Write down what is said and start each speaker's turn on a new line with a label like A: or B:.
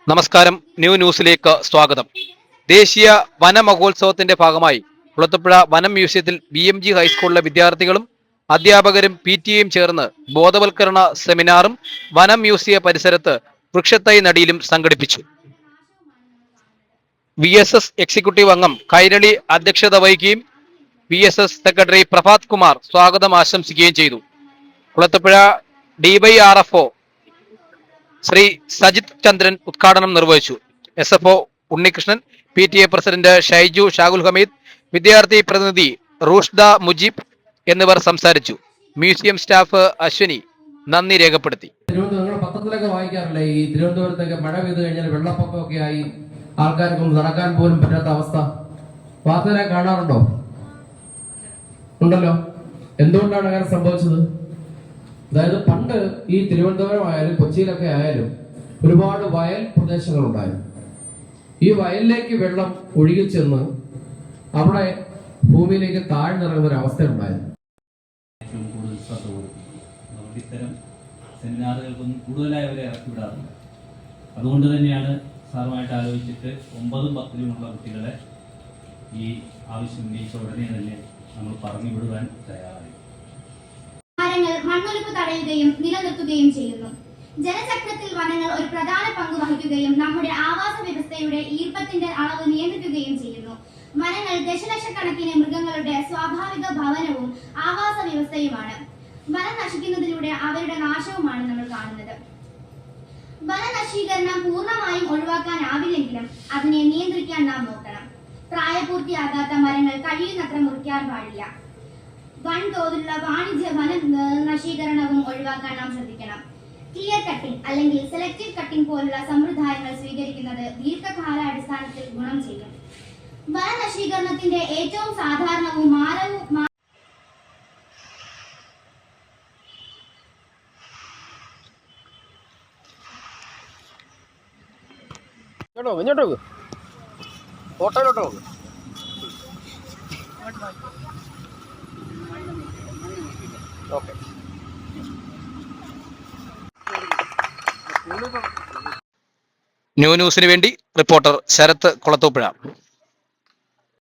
A: നമസ്കാരം. ന്യൂസിലേക്ക് സ്വാഗതം. ദേശീയ വനമഹോത്സവത്തിന്റെ ഭാഗമായി കുളത്തൂപ്പുഴ വനം മ്യൂസിയത്തിൽ BMG ഹൈസ്കൂളിലെ വിദ്യാർത്ഥികളും അധ്യാപകരും PTA ചേർന്ന് ബോധവൽക്കരണ സെമിനാറും വനം മ്യൂസിയ പരിസരത്ത് വൃക്ഷത്തൈ നടീലും സംഘടിപ്പിച്ചു. VSS എക്സിക്യൂട്ടീവ് അംഗം കൈരളി അധ്യക്ഷത വഹിക്കുകയും VSS സെക്രട്ടറി പ്രഭാത് കുമാർ സ്വാഗതം ആശംസിക്കുകയും ചെയ്തു. കുളത്തൂപ്പുഴ DYRFO ശ്രീ സജിത് ചന്ദ്രൻ ഉദ്ഘാടനം നിർവഹിച്ചു. SFO Unnikrishnan, PTA president Shaiju Shagul Hameed, വിദ്യാർത്ഥി പ്രതിനിധി റൂഷ്ദ മുജീബ് എന്നിവർ സംസാരിച്ചു. മ്യൂസിയം സ്റ്റാഫ് അശ്വിനി നന്ദി രേഖപ്പെടുത്തി.
B: പത്രത്തിലൊക്കെ വായിക്കാറില്ലേ, ഈ തിരുവനന്തപുരത്തൊക്കെ മഴ പെയ്തു കഴിഞ്ഞാൽ വെള്ളപ്പൊക്കമൊക്കെ ആയി ആൾക്കാർക്കൊന്നും നടക്കാൻ പോലും പറ്റാത്ത അവസ്ഥ വാർത്തയിലെ കാണാറുണ്ടോ? ഉണ്ടല്ലോ. എന്തുകൊണ്ടാണ് അങ്ങനെ സംഭവിച്ചത്? അതായത് പണ്ട് ഈ തിരുവനന്തപുരം ആയാലും കൊച്ചിയിലൊക്കെ ആയാലും ഒരുപാട് വയൽ പ്രദേശങ്ങൾ ഉണ്ടായിരുന്നു. ഈ വയലിലേക്ക് വെള്ളം ഒഴുകിച്ചെന്ന് അവിടെ ഭൂമിയിലേക്ക് താഴ്ന്നിറങ്ങുന്ന ഒരു അവസ്ഥ ഉണ്ടായിരുന്നു.
C: ഏറ്റവും കൂടുതൽ ശ്രദ്ധ കൊടുക്കും. നമുക്ക് ഇത്തരം സെമിനാറുകൾക്കൊന്നും കൂടുതലായി അവരെ ഇറക്കി വിടാറുണ്ട്. അതുകൊണ്ട് തന്നെയാണ് സാറുമായിട്ട് ആലോചിച്ചിട്ട് 9ഉം 10ലുമുള്ള കുട്ടികളെ ഈ ആവശ്യം ഉന്നയിച്ച ഉടനെ തന്നെ നമ്മൾ പറഞ്ഞു വിടുവാൻ തയ്യാറായി.
D: മരങ്ങൾ മണ്ണൊലിപ്പ് തടയുകയും നിലനിർത്തുകയും ചെയ്യുന്നു. ജലചക്രത്തിൽ വനങ്ങൾ ഒരു പ്രധാന പങ്ക് വഹിക്കുകയും നമ്മുടെ ആവാസ വ്യവസ്ഥയുടെ ഈർപ്പത്തിന്റെ അളവ് നിയന്ത്രിക്കുകയും ചെയ്യുന്നു. വനങ്ങൾ ദശലക്ഷക്കണക്കിന് മൃഗങ്ങളുടെ സ്വാഭാവിക ഭവനവും ആവാസ വ്യവസ്ഥയുമാണ്. വനം നശിക്കുന്നതിലൂടെ അവരുടെ നാശവുമാണ് നമ്മൾ കാണുന്നത്. വനനശീകരണം പൂർണ്ണമായും ഒഴിവാക്കാനാവില്ലെങ്കിലും അതിനെ നിയന്ത്രിക്കാൻ നാം നോക്കണം. പ്രായപൂർത്തിയാകാത്ത മരങ്ങൾ കഴിയുന്നത്ര മുറിക്കാൻ പാടില്ല. വൻതോതിലുള്ള വാണിജ്യ വന നശീകരണവും ഒഴിവാക്കാൻ നാം ശ്രദ്ധിക്കണം. ക്ലിയർ കട്ടിംഗ് അല്ലെങ്കിൽ സെലക്റ്റീവ് കട്ടിംഗ് പോലുള്ള സമ്പ്രദായങ്ങൾ സ്വീകരിക്കുന്നത് ദീർഘകാലാടിസ്ഥാനത്തിൽ ഗുണം ചെയ്യും. വനനശീകരണത്തിന്റെ ഏറ്റവും സാധാരണവും മാരകവും
A: ന്യൂസിന് വേണ്ടി റിപ്പോർട്ടർ ശരത് കുളത്തൂപ്പുഴ.